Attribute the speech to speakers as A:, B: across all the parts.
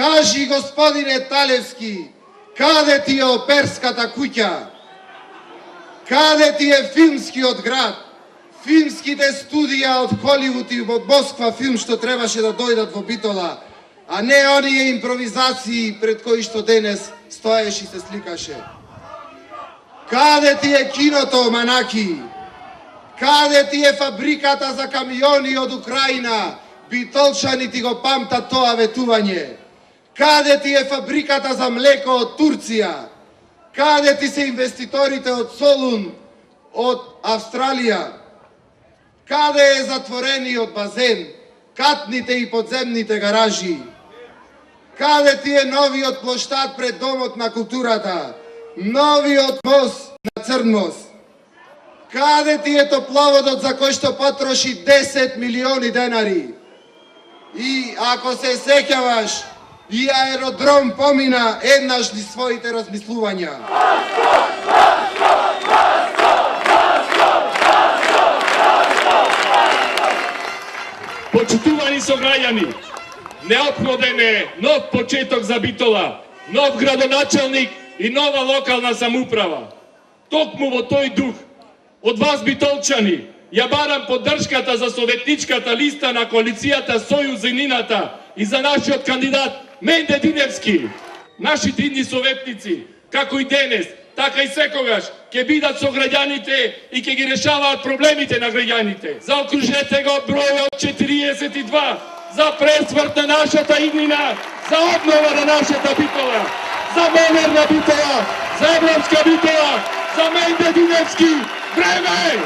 A: Кажи, господине Талевски, каде ти е оперската куќа? Каде ти е филмскиот град? Филмските студија од Холивуд и од Москва филм што требаше да дојдат во Битола, а не оние импровизации пред кои што денес стоеш и се сликаше. Каде ти е киното, Манаки? Каде ти е фабриката за камиони од Украина? Битолчани ти го памтат тоа ветување. Каде ти е фабриката за млеко од Турција? Каде ти се инвеститорите од Солун, од Австралија? Каде е затворениот базен, катните и подземните гаражи? Каде ти е новиот плоштад пред Домот на културата? Новиот мост на Црн мост? Каде ти е топловодот за кој што потроши 10 милиони денари? И ако се сеќаваш, и аеродром помина еднаш низ своите размислувања.
B: Почитувани сограѓани, неопходен е нов почеток за Битола, нов градоначелник и нова локална самоуправа. Токму во тој дух, од вас битолчани, ја барам поддршката за советничката листа на коалицијата Сојуз за иднината и за нашиот кандидат Менде Диневски. Нашите идни советници, како и денес, така и секогаш, ќе бидат со граѓаните и ќе ги решаваат проблемите на граѓаните. Заокружете го бројот 42 за пресврт на нашата иднина, за обнова на нашата Битола, за модерна Битола, за европска Битола, за Менде Диневски. Време!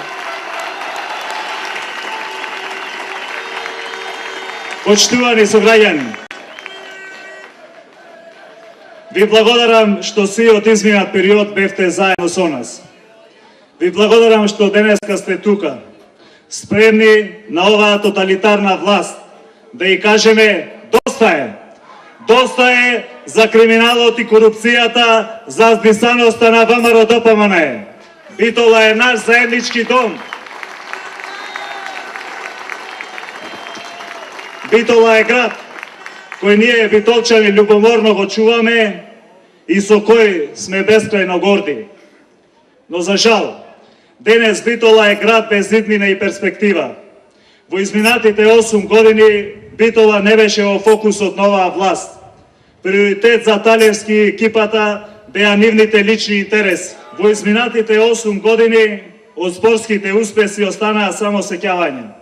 C: Почитувани сограѓани, ви благодарам што сиот изминат период бевте заедно со нас. Ви благодарам што денеска сте тука, спремни на оваа тоталитарна власт, да ја кажеме доста е. Доста е за криминалот и корупцијата, за здисаноста на ВМРО-ДПМН. Битола е наш заеднички дом. Битола е град кој ние битолчани љубоморно го чуваме и со кој сме бескрајно горди. Но за жал, денес Битола е град без иднина и перспектива. Во изминатите 8 години Битола не беше во фокусот на оваа власт. Приоритет за Талевски и екипата беа нивните лични интереси. Во изминатите 8 години од спортските успеси останаа само сеќавања.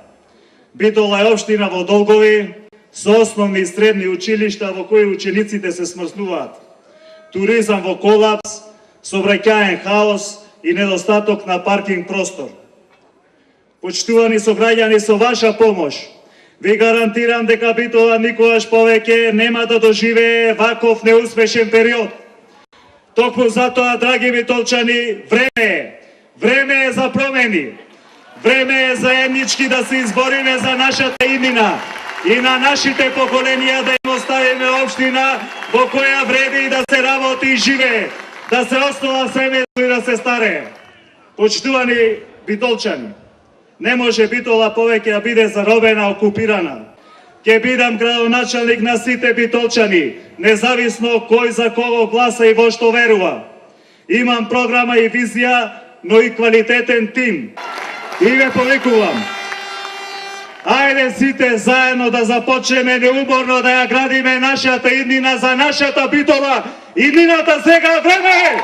C: Битола е општина во долгови, со основни и средни училишта во кои учениците се смрзнуваат. Туризам во колапс, сообраќаен хаос и недостаток на паркинг простор. Почитувани сограѓани, со ваша помош, ви гарантирам дека Битола никогаш повеќе нема да доживее ваков неуспешен период. Токму затоа, драги битолчани, време е. Време е за промени. Време е заеднички да се избориме за нашата иднина и на нашите поколенија да им оставиме општина во која вреди да се работи и живее, да се основа семејство и да се старее. Почитувани битолчани, не може Битола повеќе да биде заробена, окупирана. Ќе бидам градоначелник на сите битолчани, независно кој за кого гласа и во што верува. Имам програма и визија, но и квалитетен тим. И ве повикувам, ајде сите заедно да започнеме неуморно да ја градиме нашата иднина за нашата Битола. Иднината сега време!